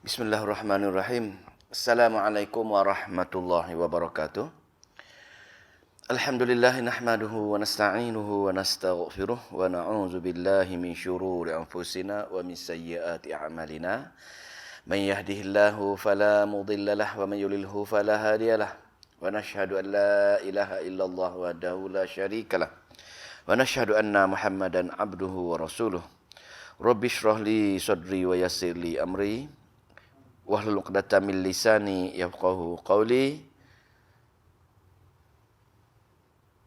Bismillahirrahmanirrahim. Assalamualaikum warahmatullahi wabarakatuh. Alhamdulillah nahmaduhu wa nasta'inuhu wa nastaghfiruh wa na'udzu billahi min syururi anfusina wa min sayyiati a'malina. Man yahdihillahu fala mudilla lahu wa man yudlilhu fala hadiyalah. Wa nashhadu an la ilaha illallah wahdahu la syarikalah. Wa nashhadu anna Muhammadan abduhu wa rasuluh. Rabbi shrah li sadri wa yassir li amri. Wahlul 'uqdatam min lisani yafqahu qawli.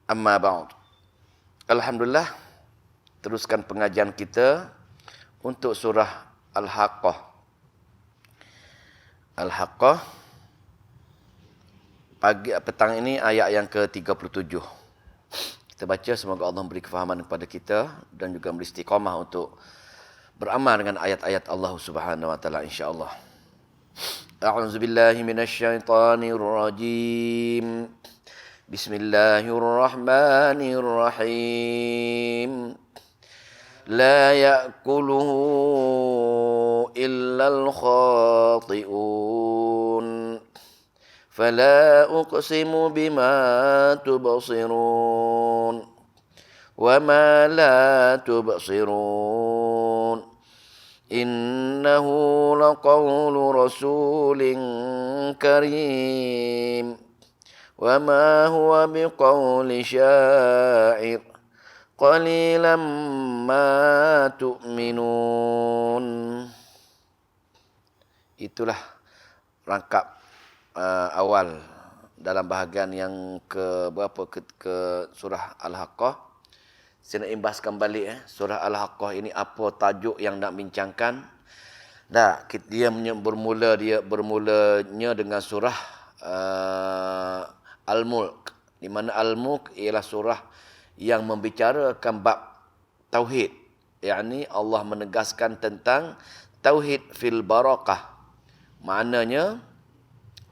Amma ba'd. Alhamdulillah, teruskan pengajian kita untuk surah Al-Haqqah. Al-Haqqah petang ini ayat yang ke-37. Kita baca, semoga Allah memberi kefahaman kepada kita dan juga memberi istiqamah untuk beramal dengan ayat-ayat Allah Subhanahu wa taala insya-Allah. A'udzu billahi minasyaitonir rajim. Bismillahirrahmanirrahim. La ya'kuluhu illal khati'un. Fala uqsimu bima tubsirun wa ma la tubsirun. Innahu laqawlu rasulin karim wa ma huwa biqawli syair qalilan ma tu'minun. Itulah rangkap awal dalam bahagian yang ke surah Al-Haqqah. Saya nak imbaskan balik surah Al-Haqqah ini apa tajuk yang nak bincangkan. Dia bermulanya dengan surah Al-Mulk, di mana Al-Mulk ialah surah yang membicarakan bab tauhid, yakni Allah menegaskan tentang tauhid fil barakah. Maknanya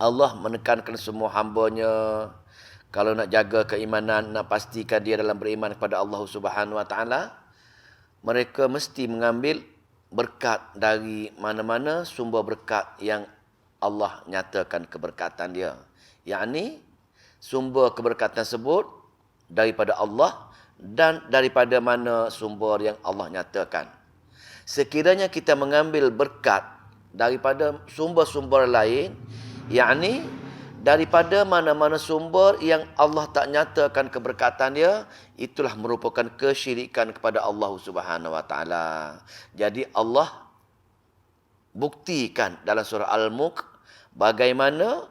Allah menekankan semua hamba-Nya, kalau nak jaga keimanan, nak pastikan dia dalam beriman kepada Allah Subhanahu wa taala, mereka mesti mengambil berkat dari mana-mana sumber berkat yang Allah nyatakan keberkatan dia. Yakni sumber keberkatan tersebut daripada Allah dan daripada mana sumber yang Allah nyatakan. Sekiranya kita mengambil berkat daripada sumber-sumber lain, yakni daripada mana-mana sumber yang Allah tak nyatakan keberkatan dia, itulah merupakan kesyirikan kepada Allah Subhanahu wa taala. Jadi Allah buktikan dalam surah Al-Mulk bagaimana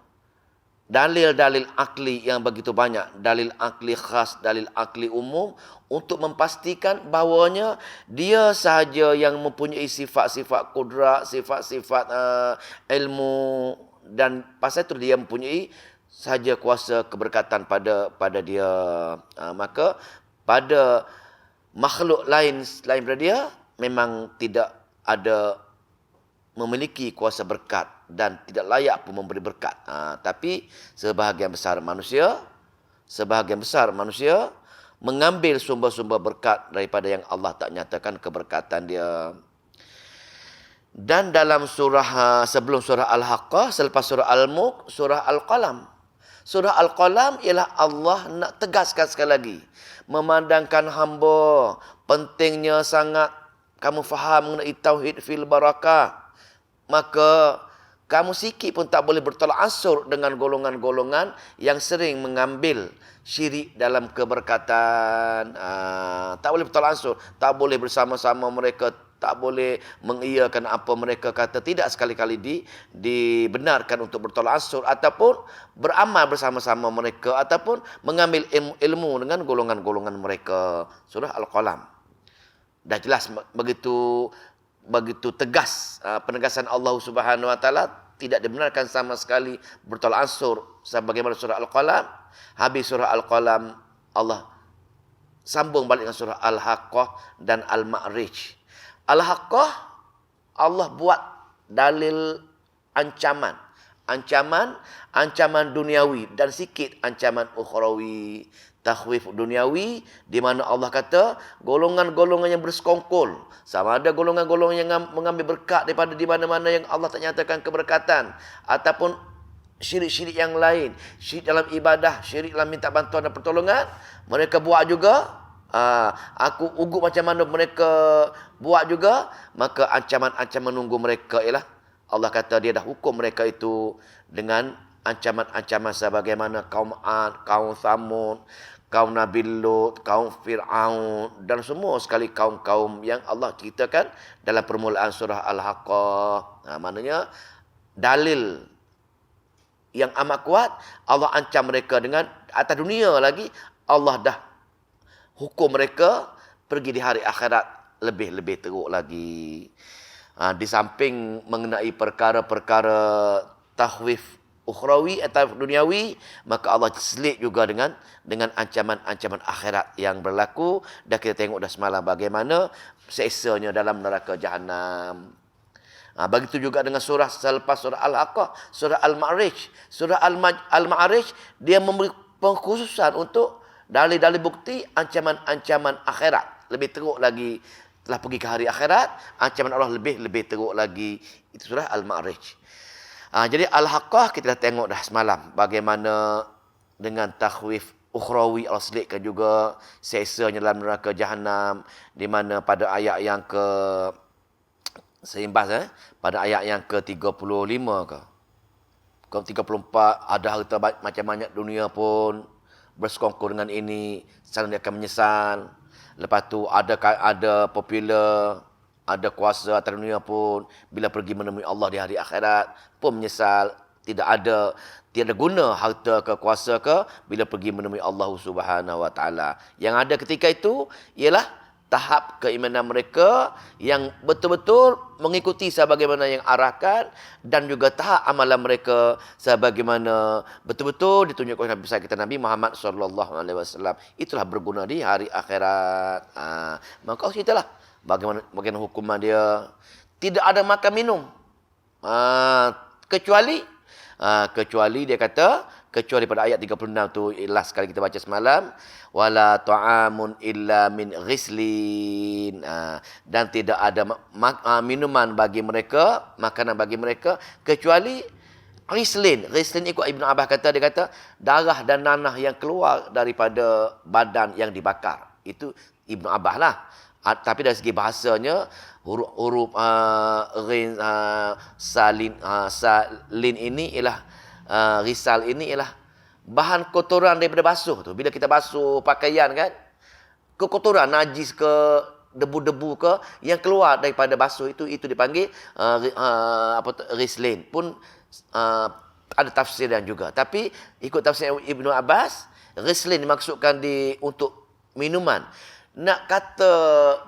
dalil-dalil akli yang begitu banyak, dalil akli khas, dalil akli umum, untuk memastikan bahawanya dia sahaja yang mempunyai sifat-sifat kudrat, sifat-sifat ilmu, dan pasal itu dia mempunyai sahaja kuasa keberkatan pada dia. Maka pada makhluk lain selain daripada dia memang tidak ada memiliki kuasa berkat dan tidak layak pun memberi berkat. Tapi sebahagian besar manusia mengambil sumber-sumber berkat daripada yang Allah tak nyatakan keberkatan dia. Dan dalam surah sebelum surah Al-Haqqah, selepas surah Al-Mulk, surah Al-Qalam. Surah Al-Qalam ialah Allah nak tegaskan sekali lagi, memandangkan hamba pentingnya sangat kamu faham mengenai tauhid fil barakah. Maka kamu sikit pun tak boleh bertolak ansur dengan golongan-golongan yang sering mengambil syirik dalam keberkatan. Tak boleh bertolak ansur, tak boleh bersama-sama mereka, tak boleh mengiyakan apa mereka kata, tidak sekali-kali dibenarkan untuk bertolak ansur ataupun beramal bersama-sama mereka ataupun mengambil ilmu dengan golongan-golongan mereka. Surah Al-Qalam dah jelas begitu tegas penegasan Allah Subhanahu wa taala, tidak dibenarkan sama sekali bertolak ansur sebagaimana surah Al-Qalam. Habis surah Al-Qalam, Allah sambung balik dengan surah Al-Haqqah dan Al-Ma'rij. Al-Haqqah, Allah buat dalil ancaman duniawi dan sikit ancaman ukhrawi. takhwif duniawi, di mana Allah kata golongan-golongan yang bersekongkol. Sama ada golongan-golongan yang mengambil berkat daripada di mana-mana yang Allah tak nyatakan keberkatan. Ataupun syirik-syirik yang lain. Syirik dalam ibadah, syirik dalam minta bantuan dan pertolongan. Mereka buat juga. Aku ugut macam mana mereka buat juga. Maka ancaman-ancaman menunggu mereka ialah Allah kata dia dah hukum mereka itu dengan ancaman-ancaman sebagaimana kaum Ad, kaum Thamud, kaum Nabi Lut, kaum Fir'aun dan semua sekali kaum-kaum yang Allah ceritakan dalam permulaan surah Al-Haqqah. Maknanya dalil yang amat kuat, Allah ancam mereka dengan atas dunia lagi, Allah dah hukum mereka pergi di hari akhirat lebih-lebih teruk lagi. Di samping mengenai perkara-perkara takhwif ukhrawi atau duniawi, maka Allah selit juga dengan ancaman-ancaman akhirat yang berlaku. Dah kita tengok dah semalam bagaimana seksanya dalam neraka jahanam. Begitu juga dengan surah selepas surah Al-Haqqah, surah Al-Ma'arij. Surah Al-Ma'arij dia memberi pengkhususan untuk dalil-dalil bukti ancaman-ancaman akhirat. Lebih teruk lagi, telah pergi ke hari akhirat, ancaman Allah lebih teruk lagi. Itu surah Al-Ma'arij. Jadi Al-Haqqah kita dah tengok dah semalam bagaimana dengan takhwif ukhrawi Allah selitkan juga seksanya dalam neraka jahanam, di mana pada ayat yang seimbas pada ayat yang ke-35 ke 34, ada harta macam banyak dunia pun bersekongkol dengan ini, sekarang dia akan menyesal. Lepas tu ada popular, ada kuasa atas dunia pun bila pergi menemui Allah di hari akhirat pun menyesal. Tiada guna harta ke kuasa ke bila pergi menemui Allah Subhanahu Wa Taala. Yang ada ketika itu ialah tahap keimanan mereka yang betul-betul mengikuti sebagaimana yang arahkan, dan juga tahap amalan mereka sebagaimana betul-betul ditunjukkan oleh Nabi kita Nabi Muhammad sallallahu alaihi wasallam. Itulah berguna di hari akhirat. Maka ceritalah bagaimana hukuman dia. Tidak ada makan minum. Kecuali dia kata, kecuali pada ayat 36 tu, last sekali kita baca semalam, wala ta'amun illa min ghislin, dan tidak ada minuman bagi mereka, makanan bagi mereka kecuali ghislin. Ghislin ikut Ibn Abbas kata, dia kata darah dan nanah yang keluar daripada badan yang dibakar. Itu Ibn Abbas lah. Tapi dari segi bahasanya, huruf rin, salin ini ialah risal ini ialah bahan kotoran daripada basuh tu. Bila kita basuh pakaian kan, kekotoran, najis ke, debu-debu ke yang keluar daripada basuh itu dipanggil rislin. Pun ada tafsiran juga. Tapi ikut tafsir Ibnu Abbas, rislin dimaksudkan untuk minuman. Nak kata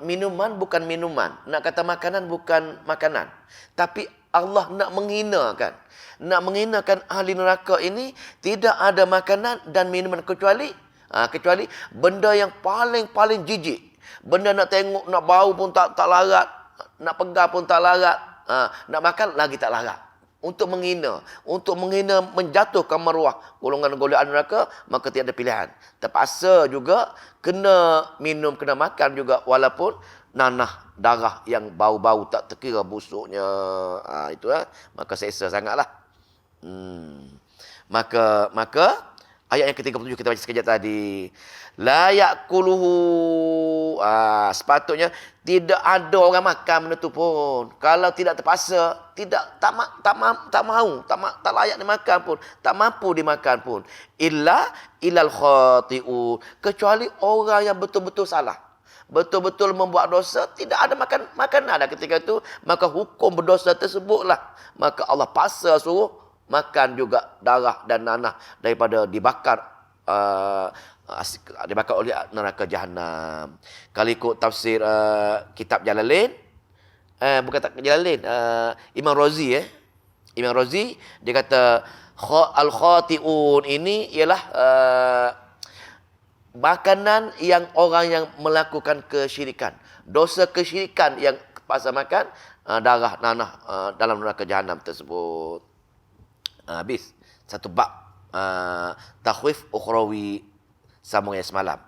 minuman bukan minuman. Nak kata makanan bukan makanan. Tapi Allah nak menghinakan. Nak menghinakan ahli neraka ini, tidak ada makanan dan minuman kecuali benda yang paling jijik. Benda nak tengok, nak bau pun tak larat. Nak pegang pun tak larat. Nak makan lagi tak larat. Untuk menghina, menjatuhkan maruah golongan-golongan neraka, maka tiada pilihan. Terpaksa juga kena minum, kena makan juga, walaupun nanah, darah yang bau-bau tak terkira busuknya. Itulah, maka seksa sangatlah. Maka ayat yang ke-37 kita baca sekejap tadi. La ya'kuluhu. Sepatutnya tidak ada orang makan benda tu pun. Kalau tidak terpaksa, tak layak dimakan pun, tak mampu dimakan pun. Illal khati'un. Kecuali orang yang betul-betul salah, betul-betul membuat dosa, tidak ada makanan ketika itu, maka hukum berdosa tersebutlah. Maka Allah paksa suruh makan juga darah dan nanah daripada dibakar oleh neraka jahanam. Kalau ikut tafsir kitab Jalalain, bukan tak Jalalain, Imam Razi Imam Razi dia kata al-khati'un ini ialah makanan yang orang yang melakukan kesyirikan, dosa kesyirikan yang terpaksa makan darah nanah dalam neraka jahanam tersebut. Habis satu bab takhwif ukhrawi sambung ayat semalam.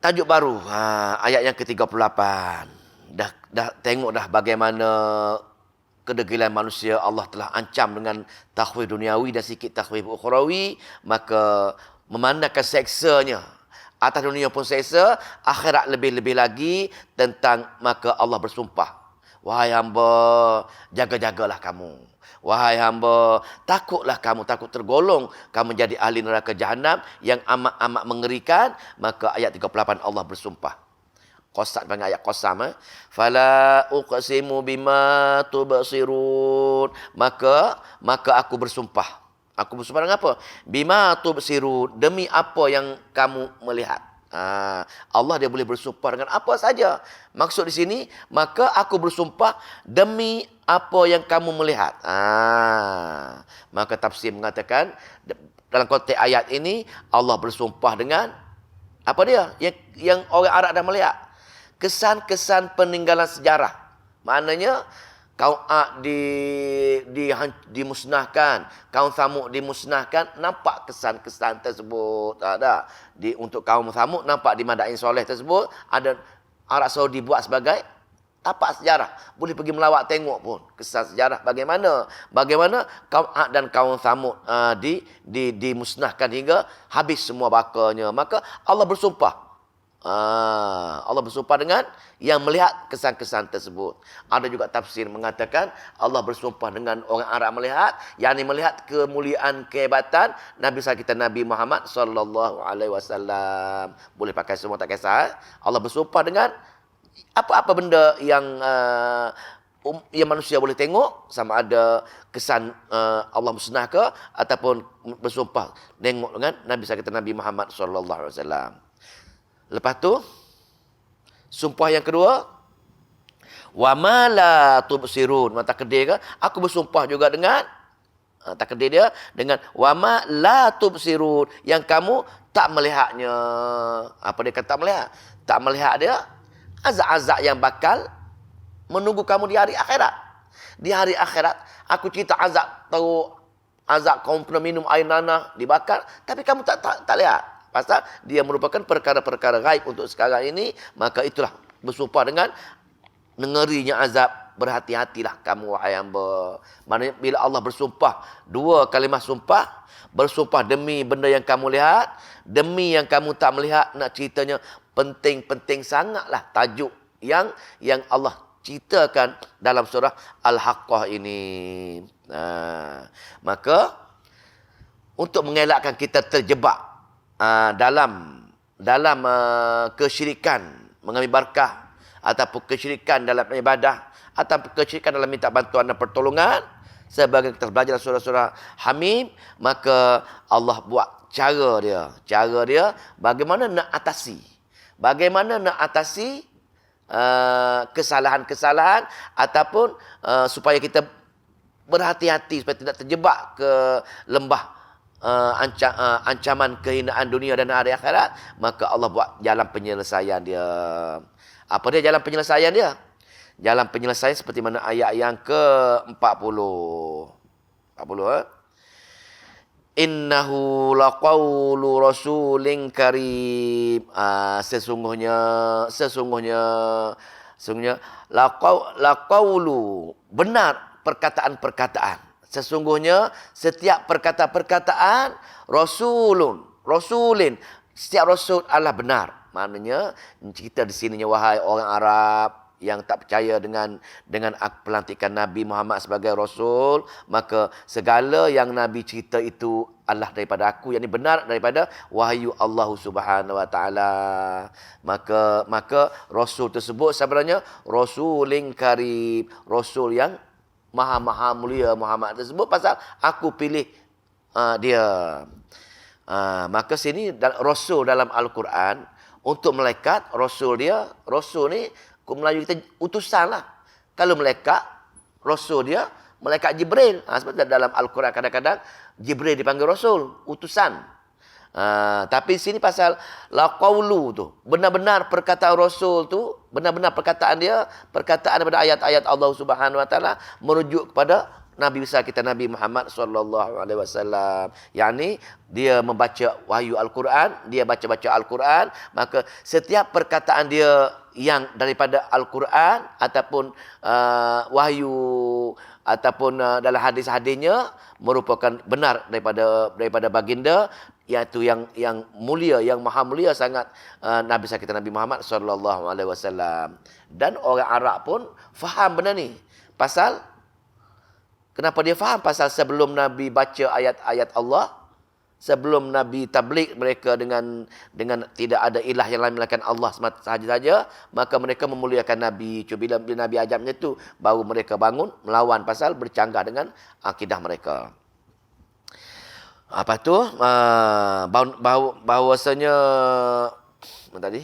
Tajuk baru, ayat yang ke-38. Dah tengok dah bagaimana kedegilan manusia Allah telah ancam dengan takhwif duniawi dan sikit takhwif ukhrawi, maka memandangkan seksanya. Atas dunia pun seksa, akhirat lebih-lebih lagi tentang maka Allah bersumpah. Wahai hamba, jaga-jagalah kamu. Wahai hamba, takutlah kamu, takut tergolong kamu menjadi ahli neraka jahanam yang amat-amat mengerikan. Maka ayat 38 Allah bersumpah. Qasam panggil ayat qasam. Fala uqsimu bima tubsirun. Maka aku bersumpah. Aku bersumpah dengan apa? Bima tubsirun. Demi apa yang kamu melihat. Allah dia boleh bersumpah dengan apa saja. Maksud di sini, maka aku bersumpah demi apa yang kamu melihat. Maka tafsir mengatakan dalam konteks ayat ini Allah bersumpah dengan apa dia? Yang orang Arab dah melihat. Kesan-kesan peninggalan sejarah. Maknanya kaum Ad dimusnahkan, kaum Samud dimusnahkan, nampak kesan-kesan tersebut. Ada untuk kaum Samud nampak di Madain Soleh tersebut ada Arab Saudi buat sebagai tapak sejarah. Boleh pergi melawat tengok pun kesan sejarah bagaimana kaum Ad dan kaum Samud dimusnahkan hingga habis semua bakanya. Maka Allah bersumpah. Allah bersumpah dengan yang melihat kesan-kesan tersebut. Ada juga tafsir mengatakan Allah bersumpah dengan orang Arab melihat, yakni melihat kemuliaan, kehebatan Nabi kita Nabi Muhammad sallallahu alaihi wasallam. Boleh pakai semua tak kisah. Allah bersumpah dengan apa-apa benda yang manusia boleh tengok, sama ada kesan Allah musnah ke ataupun bersumpah tengok dengan Nabi kita Nabi Muhammad sallallahu alaihi wasallam. Lepas tu sumpah yang kedua, wa ma la tubsirun, mata kedai ke aku bersumpah juga dengan takdir dia dengan wa ma la tubsirun, yang kamu tak melihatnya. Apa dia kata tak melihat? Tak melihat dia azab-azab yang bakal menunggu kamu di hari akhirat. Di hari akhirat aku cerita azab, tahu azab kaum pernah minum air nanah dibakar, tapi kamu tak lihat. Pasal dia merupakan perkara-perkara gaib untuk sekarang ini, maka itulah bersumpah dengan ngerinya azab. Berhati-hatilah kamu wahai hamba. Maknanya bila Allah bersumpah, dua kalimah sumpah, bersumpah demi benda yang kamu lihat, demi yang kamu tak melihat. Nak ceritanya penting-penting sangatlah tajuk yang Allah ceritakan dalam surah Al-Haqqah ini. Maka untuk mengelakkan kita terjebak dalam kesyirikan mengambil barakah, ataupun kesyirikan dalam ibadah, ataupun kesyirikan dalam minta bantuan dan pertolongan, sebagai kita belajar surah-surah Hamim, maka Allah buat cara dia bagaimana nak atasi kesalahan-kesalahan, ataupun supaya kita berhati-hati supaya tidak terjebak ke lembah ancaman kehinaan dunia dan hari akhirat. Maka Allah buat jalan penyelesaian dia. Apa dia jalan penyelesaian dia? Jalan penyelesaian seperti mana ayat yang ke-40. 40 Innahu laqawlu rasulin karim. Sesungguhnya laqawlu, benar perkataan-perkataan. Sesungguhnya setiap perkataan rasulin, setiap rasul adalah benar. Maknanya kita di sininya wahai orang Arab yang tak percaya dengan pelantikan Nabi Muhammad sebagai rasul, maka segala yang Nabi cerita itu adalah daripada aku, yang ini benar daripada wahyu Allah Subhanahu wa taala. Maka rasul tersebut sebenarnya rasulin karim, rasul yang maha mulia Muhammad tersebut, pasal aku pilih dia. Maka sini rasul dalam Al-Quran untuk malaikat, rasul ni Melayu kita utusan lah. Kalau malaikat, rasul dia malaikat Jibril. Sebab dalam Al-Quran kadang-kadang Jibril dipanggil rasul, utusan. Tapi sini pasal laqawlu tu, benar-benar perkataan rasul tu, benar-benar perkataan dia, perkataan daripada ayat-ayat Allah Subhanahu wa taala merujuk kepada Nabi besar kita Nabi Muhammad sallallahu alaihi wasallam. Yakni dia membaca wahyu Al-Quran, dia baca-baca Al-Quran, maka setiap perkataan dia yang daripada Al-Quran ataupun wahyu ataupun dalam hadis-hadisnya merupakan benar daripada baginda, iaitu yang mulia, yang maha mulia sangat Nabi besar kita Nabi Muhammad sallallahu alaihi wasallam. Dan orang Arab pun faham benda ni. Pasal kenapa dia faham? Pasal sebelum Nabi baca ayat-ayat Allah, sebelum Nabi tabligh mereka dengan tidak ada ilah yang lain melainkan Allah sahaja, maka mereka memuliakan Nabi. Bila Nabi ajar macam tu, baru mereka bangun melawan pasal bercanggah dengan akidah mereka. Apa tu? Bahawasanya tadi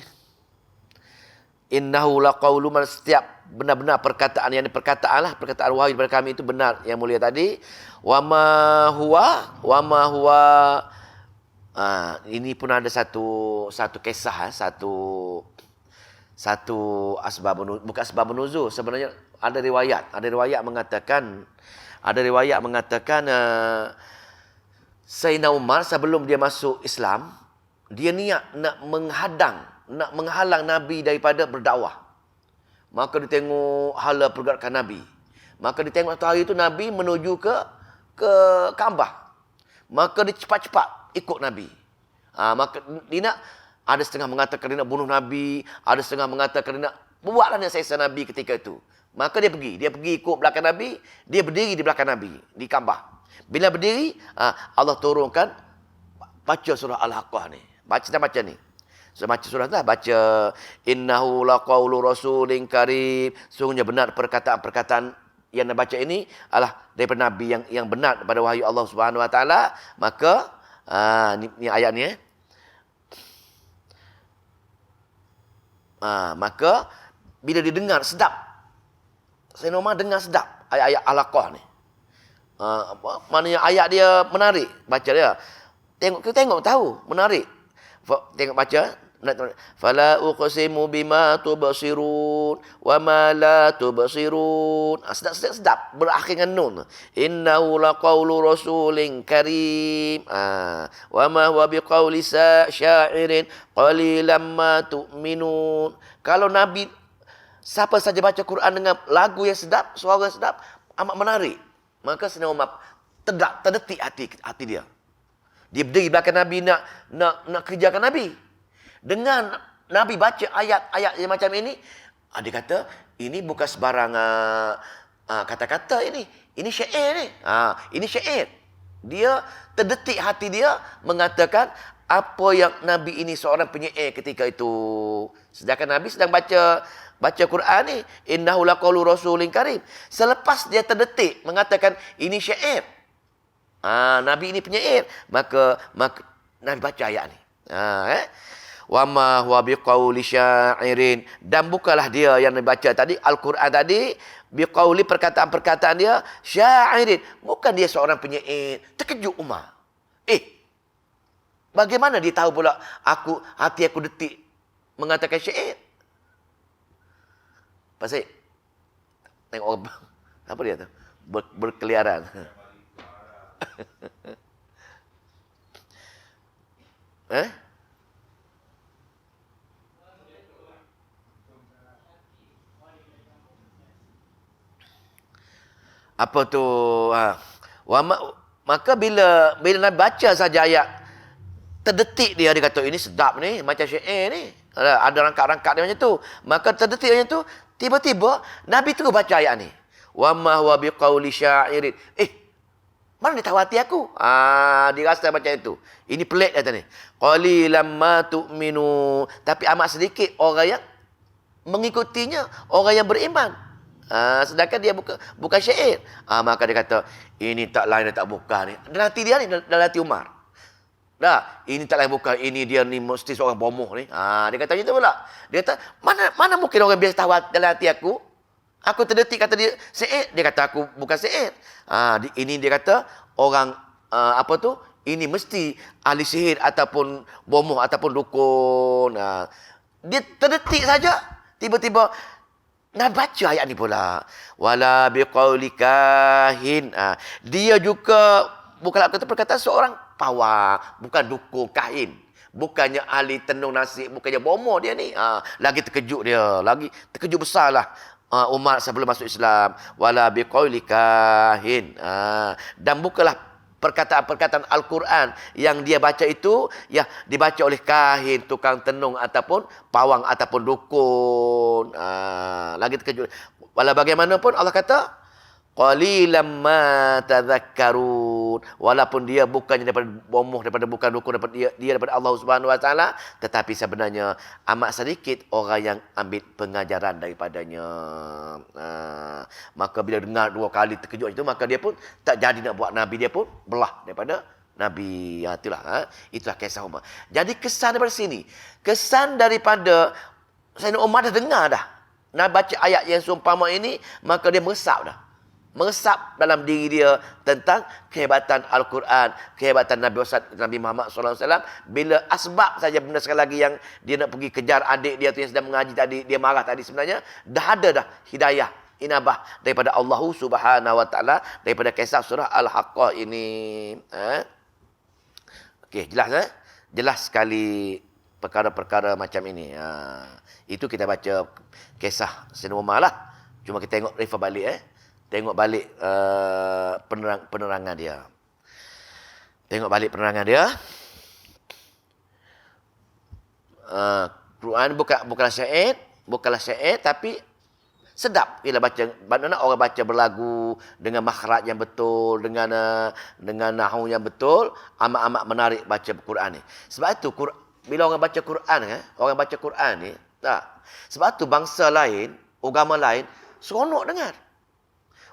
innahu laqaulu man, setiap benar-benar perkataan yang perkataan wahyu daripada kami itu benar yang mulia tadi. Wa ma huwa ini pun ada satu kisah, satu bukan asbab nuzul, sebenarnya ada riwayat mengatakan Sayyidina Umar sebelum dia masuk Islam, dia niat nak menghalang Nabi daripada berdakwah. Maka dia tengok hala pergerakan Nabi. Maka dia tengok satu hari itu Nabi menuju ke Kaabah. Maka dia cepat-cepat ikut Nabi. Maka dia nak, ada setengah mengatakan dia nak bunuh Nabi, ada setengah mengatakan dia nak buatlah yang seksa Nabi ketika itu. Maka dia pergi ikut belakang Nabi, dia berdiri di belakang Nabi di Kaabah. Bila berdiri, Allah turunkan baca surah Al-Haqqah ni. Baca ni. So, baca surah tu lah. Baca innahu laqaulu rasulin karim. Sungguhnya benar perkataan-perkataan yang nak baca ini adalah daripada Nabi yang benar daripada wahyu Allah Subhanahu Wa Taala. Maka ni ayat ni maka bila dia dengar sedap, Sayyidina Umar dengar sedap ayat-ayat Al-Haqqah ni. Maknanya ayat dia menarik, baca dia. Tengok tahu menarik. Tengok baca. Fala uqsimu bima tubsirun wa ma la tubsirun. Sedap berakhir dengan nun. Innahu laqaulu rasulin karim. Wa ma huwa biqauli sya'irin qalilan ma tu'minun. Kalau Nabi, siapa saja baca Quran dengan lagu yang sedap, suara yang sedap, amat menarik, maka Sayyidina Umar terdetik hati dia. Dia berdiri belakang Nabi nak kerjakan Nabi. Dengan Nabi baca ayat-ayat yang macam ini, dia kata, ini bukan sebarang kata-kata ini. Ini syair ni. Ini syair. Dia terdetik hati dia mengatakan apa yang Nabi ini seorang penyair ketika itu. Sedangkan Nabi sedang baca Quran ni, innahu laqaulu rasulin karim. Selepas dia terdetik mengatakan ini syair, Nabi ini penyair, maka Nabi baca ayat ni. Wa ma huwa biqauli sya'irin, dan bukanlah dia yang dibaca tadi Al-Quran tadi biqauli, perkataan-perkataan dia sya'irin, bukan dia seorang penyair. Terkejut Umar. Bagaimana dia tahu pula hati aku detik mengatakan syair? Pasal tengok orang apa dia tu? Berkeliaran. Apa tu? Maka bila Nabi baca saja ayat, terdetik dia kata ini sedap ni, macam syair ni. Ada rangkap-rangkap dia macam tu. Maka terdetik macam tu, tiba-tiba Nabi terus baca ayat ni. Wa ma huwa biqauli sya'irin. Mana dia tahu hati aku? Dia rasa macam itu. Ini pelik kata ni. Qalilan ma tu'minu. Tapi amat sedikit orang yang mengikutinya, orang yang beriman. Sedangkan dia bukan syair. Maka dia kata, ini tak lain dan tak bukan ni. Dalam hati dia ni, dalam hati Umar. Ini tak lain bukan, ini dia ni mesti seorang bomoh ni. Dia kata macam tu pula. Dia kata, mana mungkin orang biasa tahu dalam hati aku? Aku terdetik kata dia syair, dia kata aku bukan syair. Ini dia kata orang ini mesti ahli sihir ataupun bomoh ataupun dukun. Dia terdetik saja, tiba-tiba Nak baca ayat ni pula. Wala biqauli kahin. Dia juga bukan kata perkataan seorang pawang, bukan dukun kahin. Bukannya ahli tenung nasib, bukannya bomoh dia ni. Lagi terkejut dia, lagi terkejut besarlah. Umar sebelum masuk Islam. Wala biqauli kahin. Dan bukanlah perkataan-perkataan Al-Quran yang dia baca itu ya dibaca oleh kahin, tukang tenung ataupun pawang ataupun dukun. Lagi terkejut. Walau bagaimanapun Allah kata qalilam ma tadhakkarun. Walaupun dia bukannya daripada bomoh, daripada bukan dukun, daripada dia daripada Allah Subhanahu Wa Taala, tetapi sebenarnya amat sedikit orang yang ambil pengajaran daripadanya. Maka bila dengar dua kali terkejut itu, maka dia pun tak jadi nak buat nabi, dia pun belah daripada nabi. Itulah kisah Umar. Jadi kesan daripada sini, kesan daripada Sayyidina Umar dah dengar dah nak baca ayat yang seumpama ini, maka dia meresap dalam diri dia tentang kehebatan Al-Quran, kehebatan Nabi Muhammad SAW. Bila asbab saja benda sekali lagi yang dia nak pergi kejar adik dia tu yang sedang mengaji tadi, dia marah tadi, sebenarnya dah ada dah hidayah, inabah daripada Allah Subhanahu Wa Taala, daripada kisah surah Al-Haqqah ini. Okey, jelas jelas sekali perkara-perkara macam ini. Itu kita baca kisah Sayyidina Umar lah. Cuma kita tengok refer balik Tengok balik penerangan dia. Tengok balik penerangan dia. Quran bukanlah syair tapi sedap bila baca. Mana orang baca berlagu dengan makhraj yang betul, dengan nahwu yang betul, amat-amat menarik baca Quran ni. Sebab itu bila orang baca Quran ni, sebab tu bangsa lain, agama lain seronok dengar.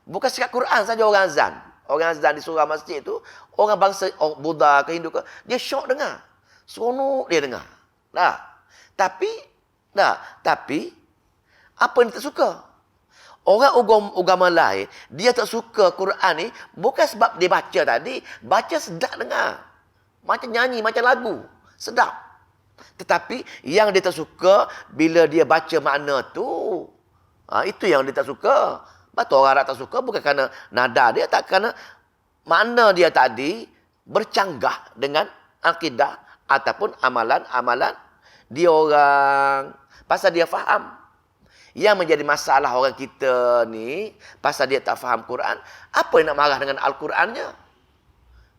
Bukan sekat Quran saja orang azan. Orang azan di surau masjid tu, orang bangsa Buddha ke Hindu ke, dia syok dengar. Seronok dia dengar. Tapi apa yang dia tak suka? Orang agama lain, dia tak suka Quran ni bukan sebab dia baca tadi, baca sedap dengar. Macam nyanyi, macam lagu, sedap. Tetapi yang dia tak suka bila dia baca makna tu, itu yang dia tak suka. Betul orang Arab tak suka bukan kerana nada dia, tak kerana makna dia tadi bercanggah dengan akidah ataupun amalan-amalan dia orang. Pasal dia faham. Yang menjadi masalah orang kita ni, pasal dia tak faham Quran, apa yang nak marah dengan Al-Qurannya?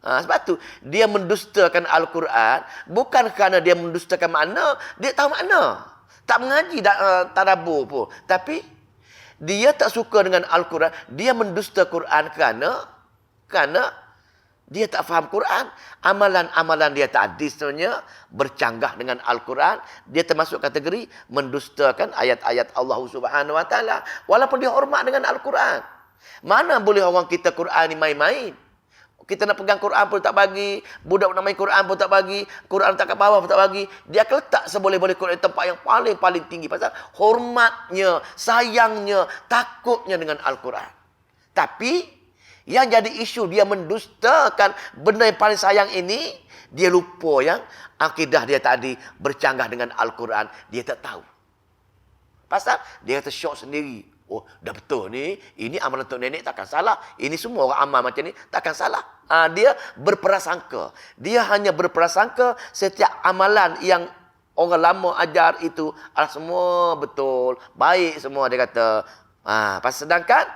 Sebab tu dia mendustakan Al-Quran bukan kerana dia mendustakan makna, dia tahu makna. Tak mengaji tadabbur pun. Tapi dia tak suka dengan Al-Quran, dia mendusta Quran kerana dia tak faham Quran. Amalan-amalan dia tadi sebenarnya bercanggah dengan Al-Quran. Dia termasuk kategori mendustakan ayat-ayat Allah Subhanahu Wa Taala. Walaupun dia hormat dengan Al-Quran. Mana boleh orang kita Quran ni main-main. Kita nak pegang Quran pun tak bagi. Budak nak main Quran pun tak bagi. Quran letak kat bawah pun tak bagi. Dia akan letak seboleh-boleh Quran di tempat yang paling-paling tinggi. Pasal hormatnya, sayangnya, takutnya dengan Al-Quran. Tapi yang jadi isu, dia mendustakan benda yang paling sayang ini. Dia lupa yang akidah dia tadi bercanggah dengan Al-Quran. Dia tak tahu. Pasal dia kata syok sendiri. Oh, dah betul ni. Ini amalan tok nenek takkan salah. Ini semua orang amal macam ni takkan salah. Dia berprasangka. Dia hanya berprasangka setiap amalan yang orang lama ajar itu adalah semua betul, baik semua, dia kata. Sedangkan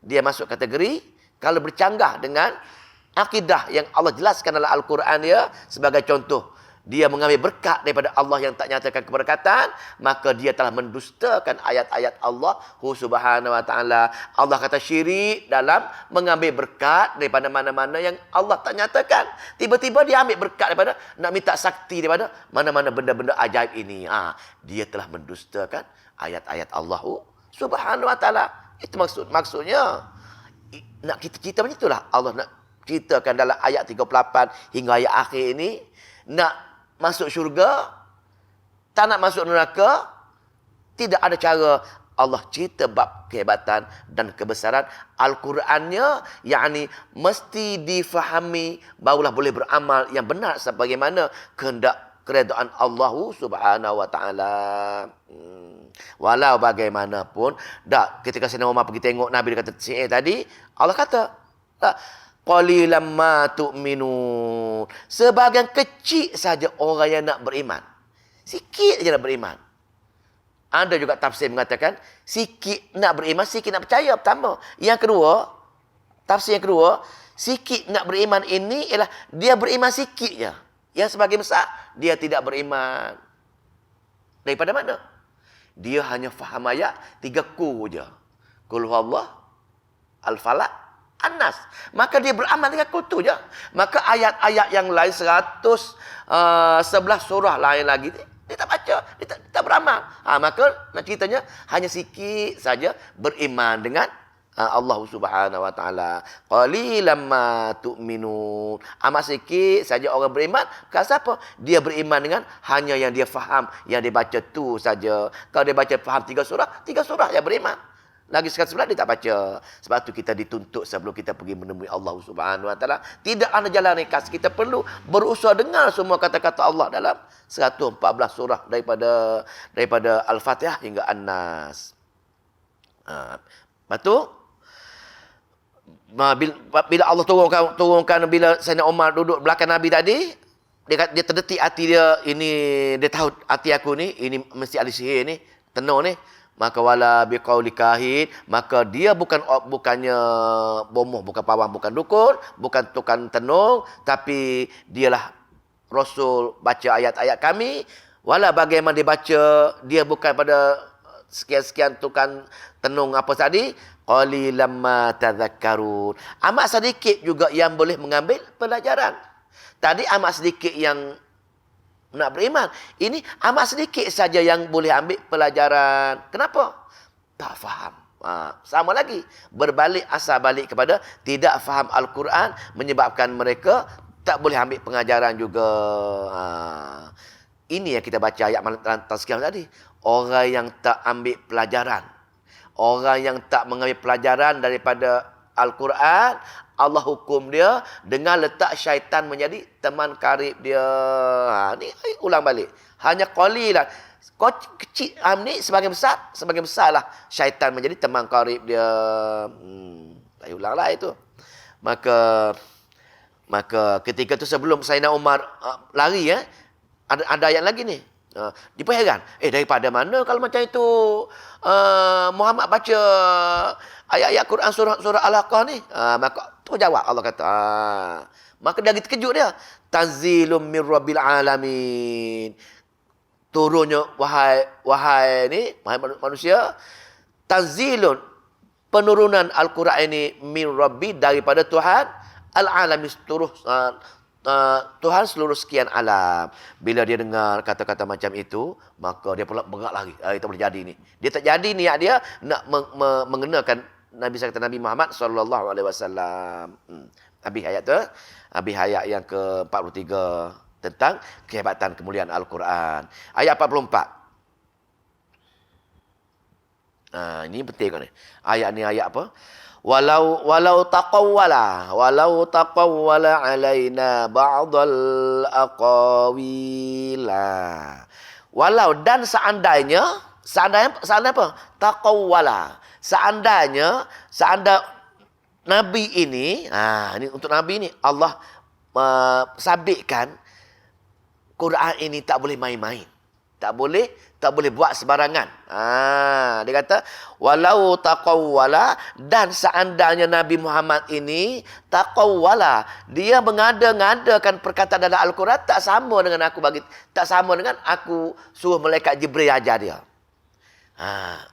dia masuk kategori kalau bercanggah dengan akidah yang Allah jelaskan dalam Al-Quran dia, sebagai contoh, dia mengambil berkat daripada Allah yang tak nyatakan keberkatan, maka dia telah mendustakan ayat-ayat Allah Subhanahu Wa Taala. Allah kata syirik dalam mengambil berkat daripada mana-mana yang Allah tak nyatakan. Tiba-tiba dia ambil berkat daripada, nak minta sakti daripada mana-mana benda-benda ajaib ini. Dia telah mendustakan ayat-ayat Allah Subhanahu Wa Taala. Itu maksudnya. Nak kita cerita macam itulah. Allah nak ceritakan dalam ayat 38 hingga ayat akhir ini. Nak masuk syurga, tak nak masuk neraka, tidak ada cara. Allah cerita bab kehebatan dan kebesaran Al-Qurannya, yakni mesti difahami, barulah boleh beramal yang benar sebagaimana kehendak keredaan Allah Subhanahu Wa Taala. Walau bagaimanapun, dah ketika Sayyidina Umar pergi tengok Nabi dia kata sihir tadi, Allah kata, qalilam ma tu'minun. Sebahagian kecil saja orang yang nak beriman. Sikit saja nak beriman. Ada juga tafsir mengatakan, sikit nak beriman, sikit nak percaya, pertama. Yang kedua, tafsir yang kedua, sikit nak beriman ini ialah dia beriman sikit je. Yang sebagian besar, dia tidak beriman. Daripada mana? Dia hanya faham ayat 3 je. Qul huwallah, Al-Falaq, An-Nas. Maka dia beramal dengan qul tu je. Maka ayat-ayat yang lain 11 surah lain lagi dia tak baca, dia tak beramal. Maka nak ceritanya hanya sikit saja beriman dengan Allah Subhanahu wa taala. Qalilam ma tu'minun. Amat sikit saja orang beriman. Kat siapa? Dia beriman dengan hanya yang dia faham, yang dia baca tu saja. Kalau dia baca faham 3 surah yang beriman. Lagi sekali sebelah dia tak baca. Sebab tu kita dituntut sebelum kita pergi menemui Allah Subhanahu wa taala, tidak ada jalan ringkas. Kita perlu berusaha dengar semua kata-kata Allah dalam 114 surah daripada Al-Fatihah hingga An-Nas. Lepas tu bila Allah turunkan bila Sayyidina Umar duduk belakang Nabi tadi, dia terdetik hati dia, ini dia tahu hati aku ni, ini mesti ahli sihir ni, tenor ni. Maka wala biqauli kahin, maka dia bukannya bomoh, bukan pawang, bukan dukun, bukan tukang tenung, tapi dialah Rasul baca ayat-ayat kami. Wala bagaimana dia baca, dia bukan pada sekian-sekian tukang tenung apa tadi. Qalilam ma tadhakkarun. Amat sedikit juga yang boleh mengambil pelajaran. Tadi amat sedikit yang nak beriman. Ini amat sedikit saja yang boleh ambil pelajaran. Kenapa? Tak faham. Sama lagi. Berbalik asal balik kepada tidak faham Al-Quran menyebabkan mereka tak boleh ambil pengajaran juga. Ini yang kita baca ayat tazkirah tadi. Orang yang tak ambil pelajaran. Orang yang tak mengambil pelajaran daripada Al-Quran, Allah hukum dia dengan letak syaitan menjadi teman karib dia. Ni ulang balik. Hanya qalilan. Kecil ni sebagian besar lah syaitan menjadi teman karib dia. Saya ulanglah itu. Maka ketika tu sebelum Sayyidina Umar lari, ada ayat lagi ni. Dia pun heran. Daripada mana kalau macam itu Muhammad baca ayat-ayat Quran surah Al-Haqqah ni? Maka tu jawab Allah kata. Maka dia terkejut dia. Tanzilum mir rabbil alamin. Turunnya wahai manusia, tanzilun, penurunan Al-Quran ini min rabbi, daripada Tuhan al-alamin, Tuhan seluruh sekian alam. Bila dia dengar kata-kata macam itu, maka dia pula berat lagi. Itu boleh jadi ni. Dia tak jadi niat dia nak mengenakan Nabi Muhammad sallallahu alaihi wasallam. Habis ayat tu, habis ayat yang ke-43 tentang kehebatan kemuliaan Al-Quran. Ayat 44. Ini penting kan ni. Ayat ni ayat apa? Walau taqawwala alaina ba'dal aqawila. Walau, dan seandainya apa? Taqawwala. Seandainya Nabi ini, ini untuk Nabi ini Allah sabitkan Quran ini tak boleh main-main. Tak boleh buat sebarangan. Dia kata walau taqawwala, dan seandainya Nabi Muhammad ini taqawwala, dia mengada-ngadakan perkataan dalam Al-Quran tak sama dengan aku suruh malaikat Jibril ajar dia.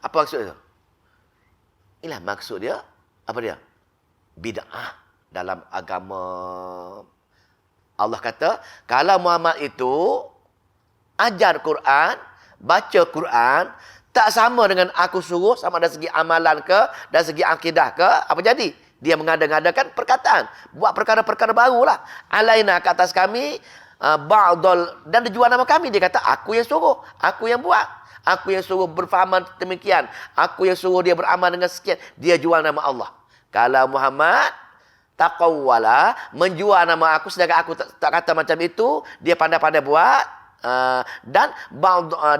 Apa maksud itu? Inilah maksud dia. Apa dia? Bid'ah dalam agama. Allah kata, kalau Muhammad itu ajar Quran, baca Quran, tak sama dengan aku suruh, sama dari segi amalan ke, dari segi akidah ke, apa jadi? Dia mengada-ngadakan perkataan. Buat perkara-perkara barulah. Alaina, ke atas kami, ba'dal, dan dia jual nama kami. Dia kata, aku yang suruh, aku yang buat. Aku yang suruh berfahaman demikian. Aku yang suruh dia beramal dengan sekian. Dia jual nama Allah. Kalau Muhammad taqawwala, menjual nama aku, sedangkan aku tak kata macam itu, dia pandai-pandai buat, dan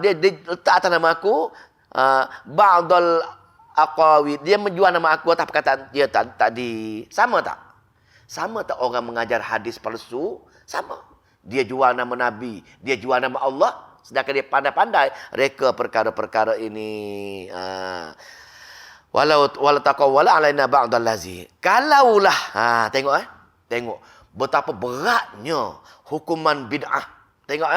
dia letak atas nama aku ba'dal aqawi. Dia menjual nama aku atas perkataan dia tadi. Sama tak? Sama tak orang mengajar hadis palsu? Sama. Dia jual nama Nabi, dia jual nama Allah, sedangkan dia pandai-pandai reka perkara-perkara ini. Walau taqawwala alaina ba'dal lazi. Kalaulah, tengok tengok betapa beratnya hukuman bid'ah. Tengok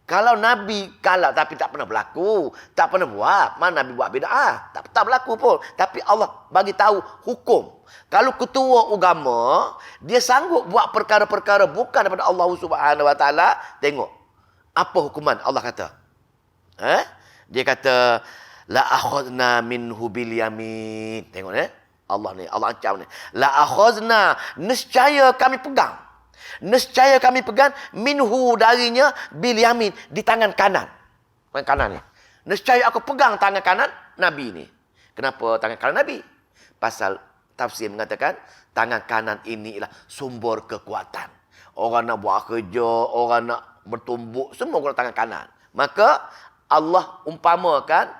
Kalau Nabi kalah tapi tak pernah berlaku, tak pernah buat, mana Nabi buat bid'ah? Tak berlaku pun. Tapi Allah bagi tahu hukum. Kalau ketua agama, dia sanggup buat perkara-perkara bukan daripada Allah Subhanahu Wa Taala, tengok apa hukuman Allah kata. Dia kata la akhadna minhu bil yamin. Tengok Allah ni, Allah ancam ni. La akhadna, nescaya kami pegang. Nescaya kami pegang minhu darinya bil yamin, di tangan kanan. Tangan kanan ni. Nescaya aku pegang tangan kanan Nabi ni. Kenapa tangan kanan Nabi? Pasal tafsir mengatakan tangan kanan ini ialah sumber kekuatan. Orang nak buat kerja, orang nak bertumbuk, semua guna tangan kanan. Maka Allah umpamakan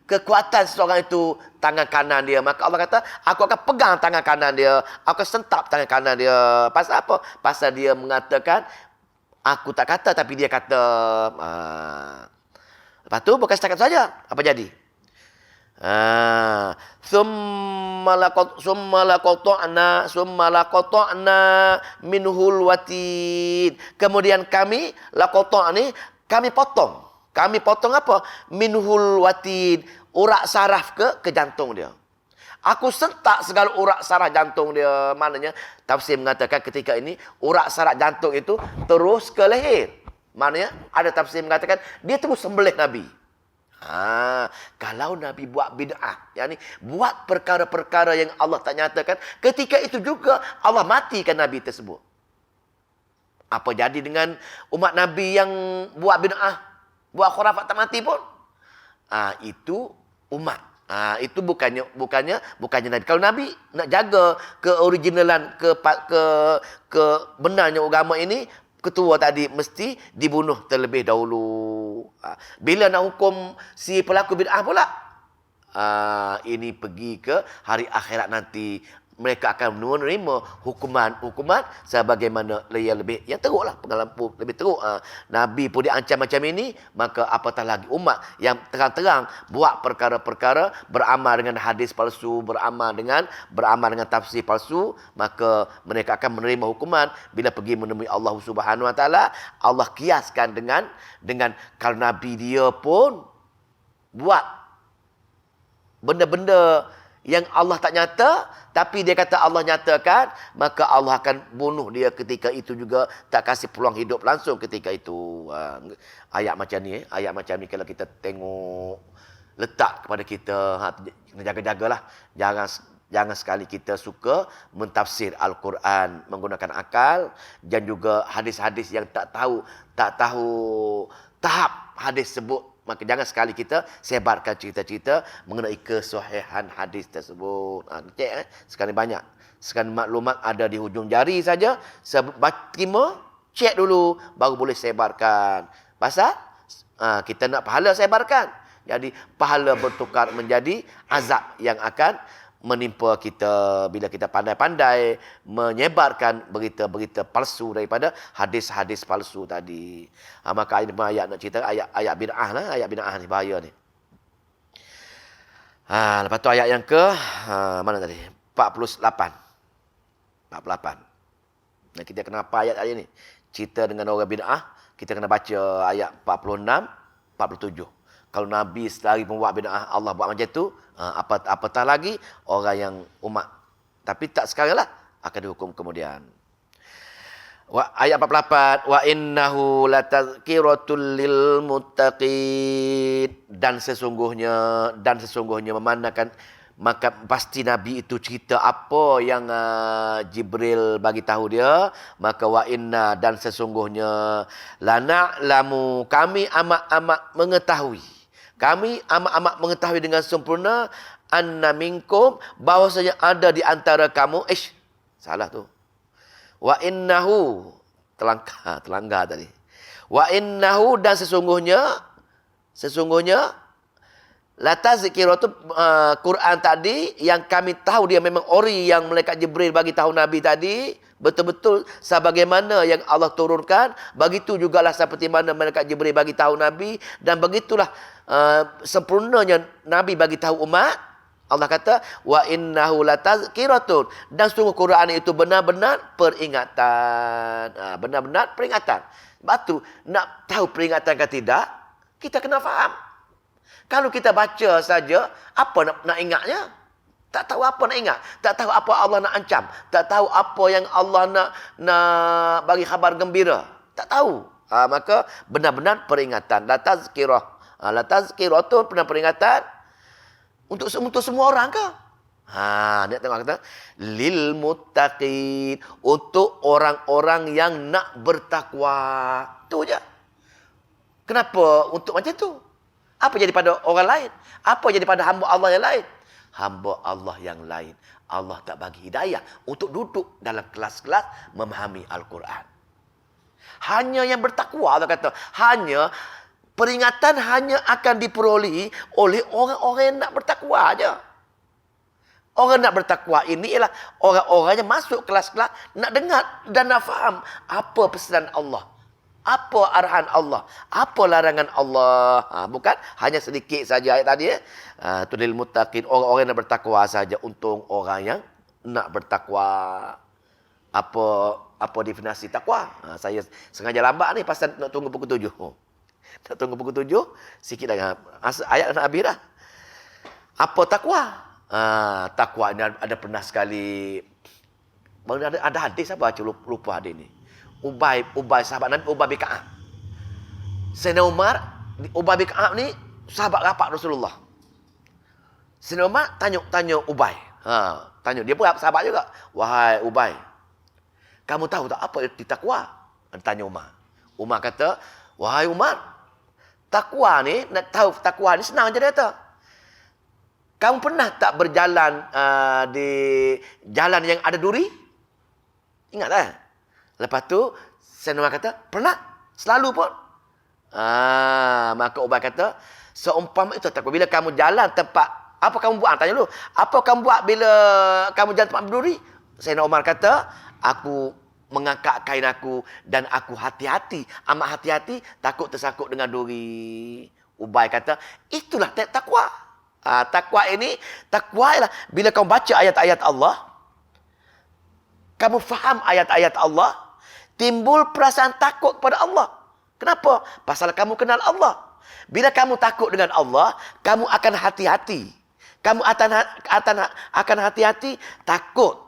kekuatan seseorang itu tangan kanan dia. Maka Allah kata, aku akan pegang tangan kanan dia. Aku akan sentap tangan kanan dia. Pasal apa? Pasal dia mengatakan, aku tak kata tapi dia kata. Lepas tu bukan setakat saja. Apa jadi? Summa laqata'na minhul watin. Kemudian kami potong. Kami potong apa? Minhul watin. Urat saraf ke jantung dia. Aku sentak segala urat saraf jantung dia. Maknanya, tafsir mengatakan ketika ini, urat saraf jantung itu terus ke leher. Maknanya, ada tafsir mengatakan, dia terus sembelih Nabi. Kalau Nabi buat bid'ah, yakni buat perkara-perkara yang Allah tak nyatakan, ketika itu juga Allah matikan Nabi tersebut. Apa jadi dengan umat Nabi yang buat bid'ah? Buat khurafat tak mati pun. Itu umat. Itu bukannya Nabi. Kalau Nabi nak jaga keoriginalan, ke benarnya agama ini, ketua tadi mesti dibunuh terlebih dahulu. Bila nak hukum si pelaku bid'ah pula? Ini pergi ke hari akhirat nanti. Mereka akan menerima hukuman sebagaimana yang teruklah, pengalaman lebih teruk. Nabi pun diancam macam ini, maka apatah lagi umat yang terang-terang buat perkara-perkara, beramal dengan hadis palsu, beramal dengan tafsir palsu, maka mereka akan menerima hukuman bila pergi menemui Allah Subhanahu Wa Taala. Allah kiaskan dengan kalau Nabi dia pun buat benda-benda yang Allah tak nyata, tapi dia kata Allah nyatakan, maka Allah akan bunuh dia ketika itu juga, tak kasih peluang hidup langsung ketika itu. Ayat macam ni, kalau kita tengok, letak kepada kita, kena jaga-jagalah. Jangan sekali kita suka mentafsir Al-Quran menggunakan akal, dan juga hadis-hadis yang tak tahu tahap hadis sebut. Maka jangan sekali kita sebarkan cerita-cerita mengenai kesahihan hadis tersebut. Cek sekarang banyak. Sekarang maklumat ada di hujung jari saja. Terima, cek dulu, baru boleh sebarkan. Pasal kita nak pahala sebarkan. Jadi pahala bertukar menjadi azab yang akan menimpa kita bila kita pandai-pandai menyebarkan berita-berita palsu daripada hadis-hadis palsu tadi. Maka ayat nak cerita ayat bid'ah lah. Ayat bid'ah ni bahaya ni. Lepas tu ayat yang mana tadi? 48. Nah, kita kena apa ayat ni? Cerita dengan orang bid'ah, kita kena baca ayat 46, 47. Kalau Nabi selari membuat bid'ah, Allah buat macam tu, apatah lagi orang yang umat. Tapi tak sekarang lah, akan dihukum kemudian. Ayat 48, wa innahu latazkiratul lil muttaqin. Dan sesungguhnya memandangkan, maka pasti Nabi itu cerita apa yang Jibril bagi tahu dia. Maka wa inna, dan sesungguhnya lana'lamu, kami amat-amat mengetahui. Kami amat-amat mengetahui dengan sempurna anna minkum, bahwasanya ada di antara kamu. Salah tu. Wa innahu, terlanggar tadi. Wa innahu, dan sesungguhnya La tazkirah tu Quran tadi yang kami tahu dia memang ori yang malaikat Jibril bagi tahu Nabi tadi, betul-betul sebagaimana yang Allah turunkan, begitu jugalah seperti mana malaikat Jibril bagi tahu Nabi, dan begitulah sempurnanya Nabi bagi tahu umat. Allah kata wa innahu latazkiratun, dan sungguh Quran itu benar-benar peringatan. Benar-benar peringatan. Sebab tu nak tahu peringatan ke tidak, kita kena faham. Kalau kita baca saja, apa nak ingatnya? Tak tahu apa nak ingat. Tak tahu apa Allah nak ancam. Tak tahu apa yang Allah nak bagi khabar gembira. Tak tahu. Maka benar-benar peringatan. La tazkirah tu benar peringatan untuk semua orang ke? Dia tengok kata lil muttaqin, untuk orang-orang yang nak bertakwa. Tu je. Kenapa untuk macam tu? Apa jadi pada orang lain? Apa jadi pada hamba Allah yang lain? Hamba Allah yang lain, Allah tak bagi hidayah untuk duduk dalam kelas-kelas memahami Al-Quran. Hanya yang bertakwa, Allah kata, peringatan hanya akan diperolehi oleh orang-orang yang nak bertakwa aja. Orang nak bertakwa ini ialah orang-orang yang masuk kelas-kelas, nak dengar dan nak faham apa pesanan Allah. Apa arahan Allah? Apa larangan Allah? Bukan hanya sedikit saja ayat tadi. Itu lil muttaqin, orang-orang yang nak bertakwa saja. Untung orang yang nak bertakwa. Apa definisi takwa? Saya sengaja lambat ni pasal nak tunggu pukul 7. Nak tunggu pukul 7, sikit lagi. Ayat nak habis dah. Apa takwa? Takwa ini ada pernah sekali. Ada hadis apa? Lupa hadis ni. Ubay sahabat Nabi, Ubay bin Ka'ab. Sayyidina Umar, Ubay bin Ka'ab ni sahabat rapat Rasulullah. Sayyidina Umar tanya Ubay. Tanya dia pun sahabat juga. Wahai Ubay, kamu tahu tak apa itu takwa? Tanya Umar. Umar kata, wahai Umar, takwa ni, nak tahu takwa ni senang je dia kata. Kamu pernah tak berjalan di jalan yang ada duri? Ingat tak? Lepas tu, Sayyidina Umar kata, pernah? Selalu pun. Maka Ubay kata, seumpama itu takwa. Bila kamu jalan tempat, apa kamu buat? Tanya dulu. Apa kamu buat bila kamu jalan tempat berduri? Sayyidina Umar kata, aku mengangkat kain aku dan aku hati-hati. Amat hati-hati, takut tersangkut dengan duri. Ubay kata, itulah takwa. Takwa ini, takwa ialah bila kamu baca ayat-ayat Allah, kamu faham ayat-ayat Allah, timbul perasaan takut pada Allah. Kenapa? Pasal kamu kenal Allah. Bila kamu takut dengan Allah, kamu akan hati-hati. Kamu akan hati-hati, takut.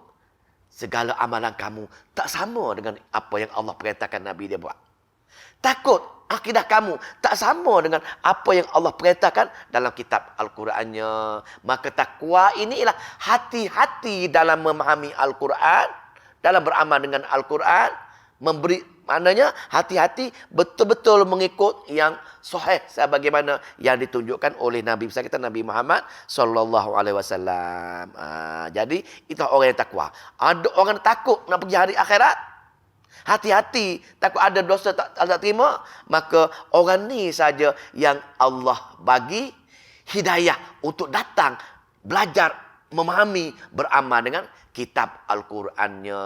Segala amalan kamu tak sama dengan apa yang Allah perintahkan Nabi dia buat. Takut akidah kamu tak sama dengan apa yang Allah perintahkan dalam kitab Al-Qurannya. Maka takwa ini ialah hati-hati dalam memahami Al-Quran, dalam beramal dengan Al-Quran, maknanya hati-hati betul-betul mengikut yang sahih sebagaimana yang ditunjukkan oleh Nabi besar kita Nabi Muhammad sallallahu alaihi wasallam. Jadi itulah orang yang takwa. Ada orang takut nak pergi hari akhirat, hati-hati takut ada dosa tak terima, maka orang ni saja yang Allah bagi hidayah untuk datang belajar, memahami, beramal dengan kitab Al-Qurannya.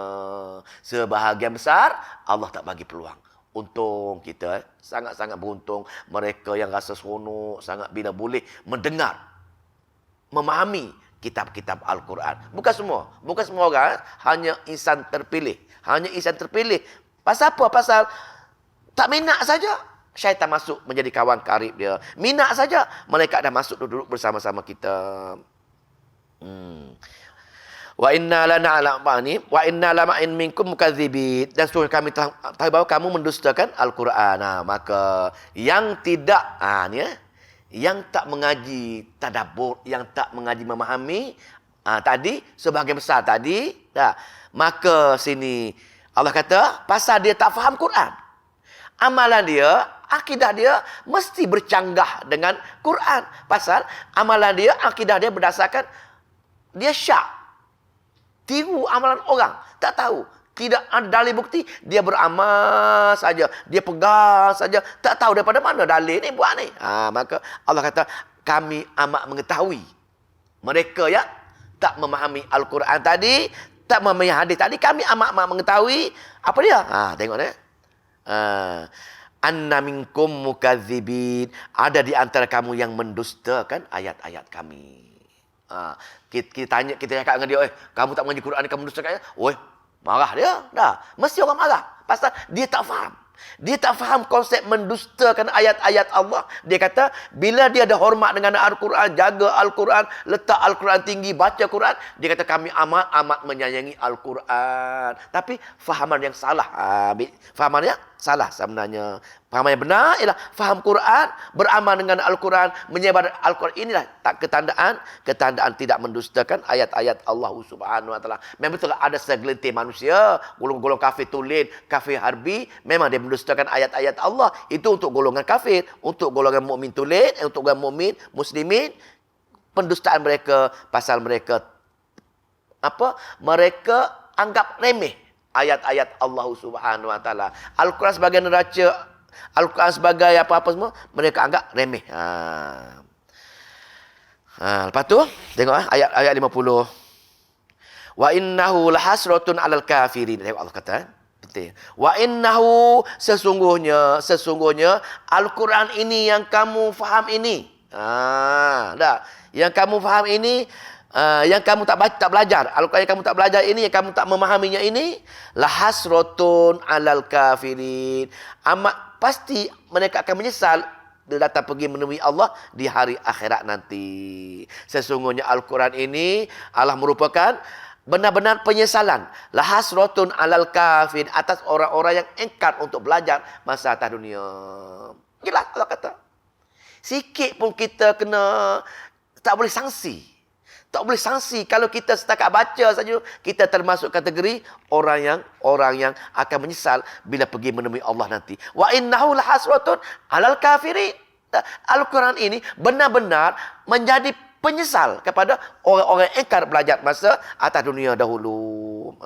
Sebahagian besar Allah tak bagi peluang. Untung kita, sangat-sangat beruntung mereka yang rasa seronok sangat bila boleh mendengar, memahami kitab-kitab Al-Quran. Bukan semua orang, hanya insan terpilih. Pasal apa? Pasal tak minat saja, syaitan masuk menjadi kawan karib dia. Minat saja, malaikat dah masuk duduk bersama-sama kita. Wa inna lama'in minkum mukadzibin, dan sungguh kami tahu bahawa kamu mendustakan Al-Quran. Maka yang tidak yang tak mengaji tadabbur, yang tak mengaji memahami tadi sebahagian besar tadi, maka sini Allah kata pasal dia tak faham Quran, amalan dia, akidah dia mesti bercanggah dengan Quran. Pasal amalan dia, akidah dia berdasarkan dia syak, tiru amalan orang, tak tahu, tidak ada dalil bukti, dia beramal saja, dia pegang saja, tak tahu daripada mana dalil ni buat ni. Maka Allah kata kami amat mengetahui. Mereka ya tak memahami Al-Quran tadi, tak memahami hadis tadi, kami amat mengetahui. Apa dia? Tengok ni. Anna minkum mukadzibin. Ada di antara kamu yang mendustakan ayat-ayat kami. Kita tanya, kita cakap dengan dia, kamu tak mengaji Quran, kamu mendustakan ayat. Marah dia. Dah. Mesti orang marah. Pasal dia tak faham. Dia tak faham konsep mendustakan ayat-ayat Allah. Dia kata, bila dia ada hormat dengan Al-Quran, jaga Al-Quran, letak Al-Quran tinggi, baca Quran, dia kata kami amat menyayangi Al-Quran. Tapi fahaman yang salah. Fahaman yang salah sebenarnya. Fahaman yang benar ialah faham Quran, beramal dengan Al-Quran, menyebar Al-Quran. Inilah tak ketandaan tidak mendustakan ayat-ayat Allah Subhanahu Wa Taala. Memang betul ada segelintir manusia, golongan kafir tulen, kafir harbi, memang dia mendustakan ayat-ayat Allah. Itu untuk golongan kafir, untuk golongan mukmin tulen, untuk golongan mukmin muslimin, pendustaan mereka pasal mereka mereka anggap remeh ayat-ayat Allah Subhanahu Wa Taala. Al-Quran sebagai neraca, Al-Quran sebagai apa-apa semua, mereka anggap remeh. Lepas tu, tengok ayat 50. Wa innahu lahasratun 'alal kafirin. Tengok Allah kata, penting. Wa innahu sesungguhnya Al-Quran ini yang kamu faham ini. Yang kamu faham ini, yang kamu tak belajar, Al-Quran yang kamu tak belajar ini, yang kamu tak memahaminya ini, lahasratun 'alal kafirin. Amat pasti mereka akan menyesal dia datang pergi menemui Allah di hari akhirat nanti. Sesungguhnya Al-Quran ini Allah merupakan benar-benar penyesalan. Lahasratun 'alal kafir, atas orang-orang yang engkar untuk belajar masa atas dunia. Jelas Allah kata. Sikit pun kita kena, tak boleh sanksi. Tak boleh sanksi kalau kita setakat baca saja, kita termasuk kategori orang yang akan menyesal bila pergi menemui Allah nanti. Wa innahu lahasratun 'alal kafirin. Al-Quran ini benar-benar menjadi penyesal kepada orang-orang yang engkar belajar masa atas dunia dahulu.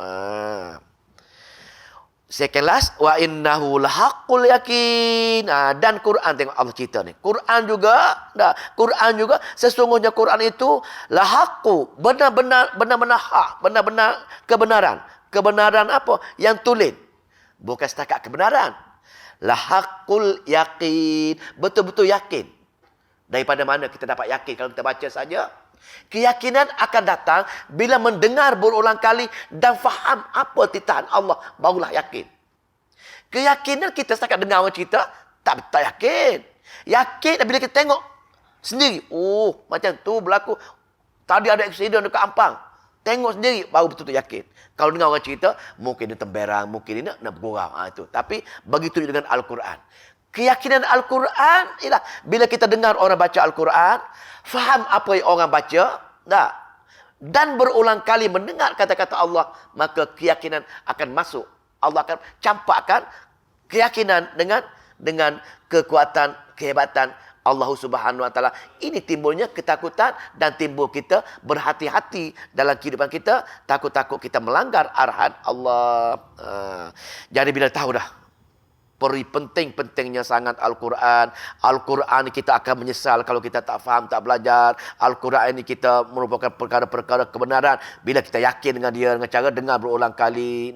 Second last, wa innahu lahaqqul yakin. Dan Quran, tengok Allah cerita ni. Quran juga sesungguhnya Quran itu lahaqqu, benar-benar hak, benar-benar kebenaran. Kebenaran apa? Yang tulen. Bukan setakat kebenaran. Lahaqqul yakin, betul-betul yakin. Daripada mana kita dapat yakin kalau kita baca saja? Keyakinan akan datang bila mendengar berulang kali dan faham apa titah Allah, barulah yakin. Keyakinan kita setakat dengar orang cerita, tak yakin. Yakin bila kita tengok sendiri, macam tu berlaku. Tadi ada aksiden dekat Ampang. Tengok sendiri, baru betul-betul yakin. Kalau dengar orang cerita, mungkin dia temberang, mungkin dia nak bergurau. Itu. Tapi begitu dengan Al-Quran. Keyakinan Al-Quran ialah bila kita dengar orang baca Al-Quran, faham apa yang orang baca, dan berulang kali mendengar kata-kata Allah, maka keyakinan akan masuk. Allah akan campakkan keyakinan dengan kekuatan, kehebatan Allah Subhanahu Wa Taala. Ini timbulnya ketakutan dan timbul kita berhati-hati dalam kehidupan kita, takut-takut kita melanggar arahan Allah. Jadi bila tahu dah penting-pentingnya sangat Al-Quran. Al-Quran kita akan menyesal kalau kita tak faham, tak belajar. Al-Quran ini kita merupakan perkara-perkara kebenaran bila kita yakin dengan dia, dengan cara dengar berulang kali.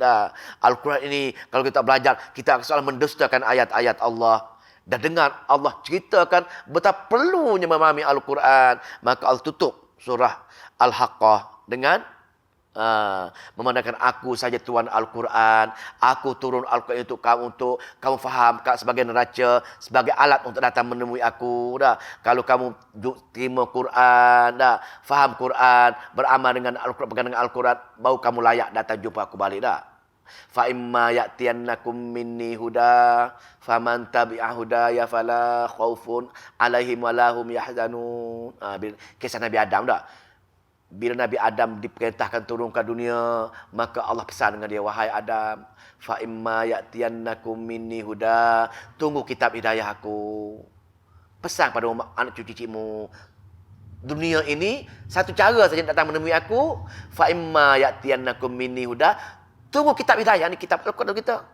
Al-Quran ini kalau kita belajar, kita akan selalu mendustakan ayat-ayat Allah. Dan dengar Allah ceritakan betapa perlunya memahami Al-Quran. Maka Allah tutup surah Al-Haqqah dengan memandangkan aku saja Tuhan Al-Quran. Aku turun Al-Quran untuk kamu faham sebagai neraca, sebagai alat untuk datang menemui aku. Kalau kamu terima Quran, faham Quran, beramal dengan Al-Quran, pegang dengan Al-Quran, baru kamu layak datang jumpa aku balik. Fa imma ya'tiyannakum minni huda faman tabi'a hudaya fala khaufun 'alaihim wa lahum yahzanun. Kisah Nabi Adam Bila Nabi Adam diperintahkan turun ke dunia, maka Allah pesan dengan dia, wahai Adam, fa imma ya'tiyannakum minni huda, tunggu kitab hidayah aku. Pesan pada anak cucu-cucimu. Dunia ini satu cara saja datang menemui aku, fa imma ya'tiyannakum minni huda, tunggu kitab hidayah, ni kitab Al-Quran kita.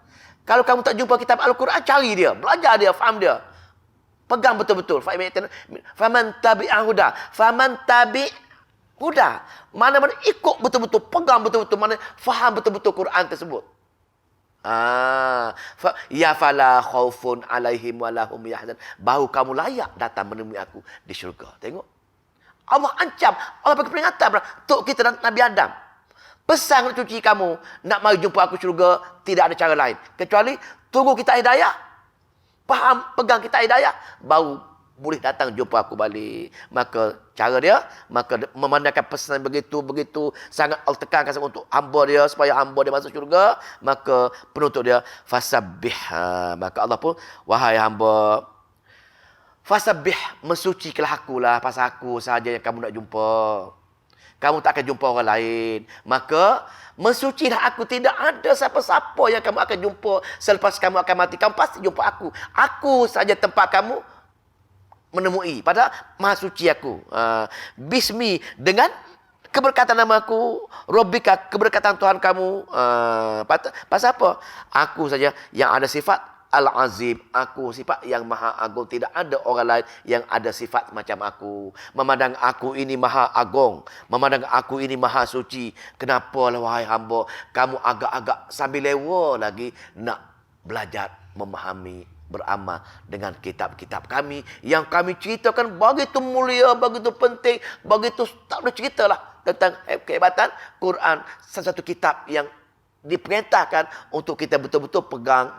Kalau kamu tak jumpa kitab Al-Quran, cari dia, belajar dia, faham dia. Pegang betul-betul. Faman tabi'a huda. Faman tabi' huda. Mana-mana ikut betul-betul. Pegang betul-betul. Mana faham betul-betul Quran tersebut. Ya fala khaufun alaihim walahum yahzan. Baru kamu layak datang menemui aku di syurga. Tengok. Allah ancam. Allah bagi peringatan. Tok kita dan Nabi Adam. Pesan nak cuci kamu. Nak mari jumpa aku syurga. Tidak ada cara lain. Kecuali tunggu kita hidayah. Faham, pegang kita hidayah. Baru boleh datang jumpa aku balik. Maka cara dia, maka memandangkan pesan begitu sangat Allah tekankan untuk hamba dia supaya hamba dia masuk syurga. Maka penutup dia fasabbih. Maka Allah pun, wahai hamba, fasabbih, mensucikanlah akulah, pasal aku sahaja yang kamu nak jumpa. Kamu tak akan jumpa orang lain. Maka mensucilah aku. Tidak ada siapa-siapa yang kamu akan jumpa selepas kamu akan mati. Kamu pasti jumpa aku. Aku saja tempat kamu menemui. Padahal maha suci aku. Bismi, dengan keberkatan nama aku. Rabbika, keberkatan Tuhan kamu. Pasal apa? Aku saja yang ada sifat Al-Azim. Aku sifat yang maha agung. Tidak ada orang lain yang ada sifat macam aku. Memandang aku ini maha agung. Memandang aku ini maha suci. Kenapa lah wahai hamba, kamu agak-agak sambil lewa lagi nak belajar memahami, beramal dengan kitab-kitab kami yang kami ceritakan begitu mulia, begitu penting, begitu tak boleh ceritalah tentang kehebatan Quran. Salah satu kitab yang diperintahkan untuk kita betul-betul pegang,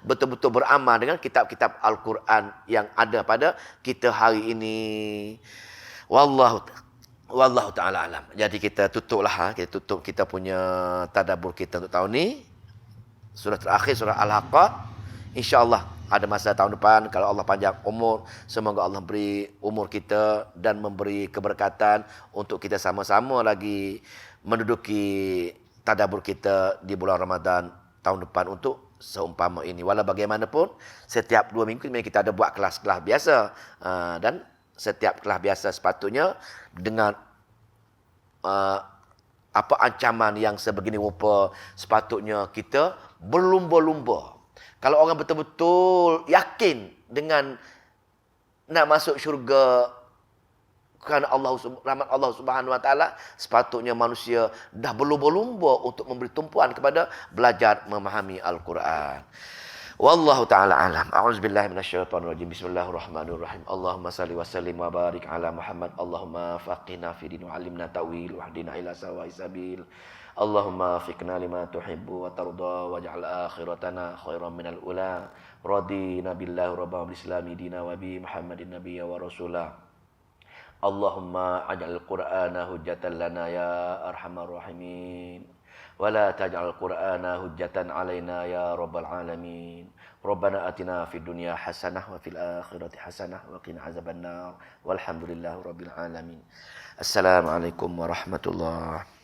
betul-betul beramal dengan kitab-kitab Al-Quran yang ada pada kita hari ini. Wallahu ta'ala alam. Jadi kita tutuplah, kita tutup kita punya tadabbur kita untuk tahun ni. Surah terakhir, surah Al-Haqqah. InsyaAllah ada masa tahun depan, kalau Allah panjang umur, semoga Allah beri umur kita dan memberi keberkatan untuk kita sama-sama lagi menduduki tadabbur kita di bulan Ramadan tahun depan untuk seumpama ini. Walau bagaimanapun, setiap 2 minggu kita ada buat kelas-kelas biasa. Dan setiap kelas biasa sepatutnya dengan apa ancaman yang sebegini rupa, sepatutnya kita berlumba-lumba. Kalau orang betul-betul yakin dengan nak masuk syurga kerana rahmat Allah Subhanahu Wa Taala, sepatutnya manusia dah berlumba-lumba untuk memberi tumpuan kepada belajar memahami Al-Quran. Wallahu taala alam. A'udzubillahi minasyaitonir rajim. Bismillahirrahmanirrahim. Allahumma salli wa sallim wa barik ala Muhammad. Allahumma faqihna fi din wa 'allimna ta'wil wa hdina ila sawa'is sabil. Allahumma fiqna lima tuhibbu wa tarda waj'al akhiratana khairan minal ula. Radina billahi rabbil islami dina wa bi Muhammadin nabiyya wa rasulah. Allahumma aj'al Qur'ana hujjatan lana ya arhamar rahimin. Wa la taj'al Qur'ana hujjatan alaina ya rabbal alamin. Rabbana atina fid dunya hasanah wa fil akhirati hasanah wa qina azabannar. Walhamdulillahi rabbil alamin. Assalamualaikum warahmatullahi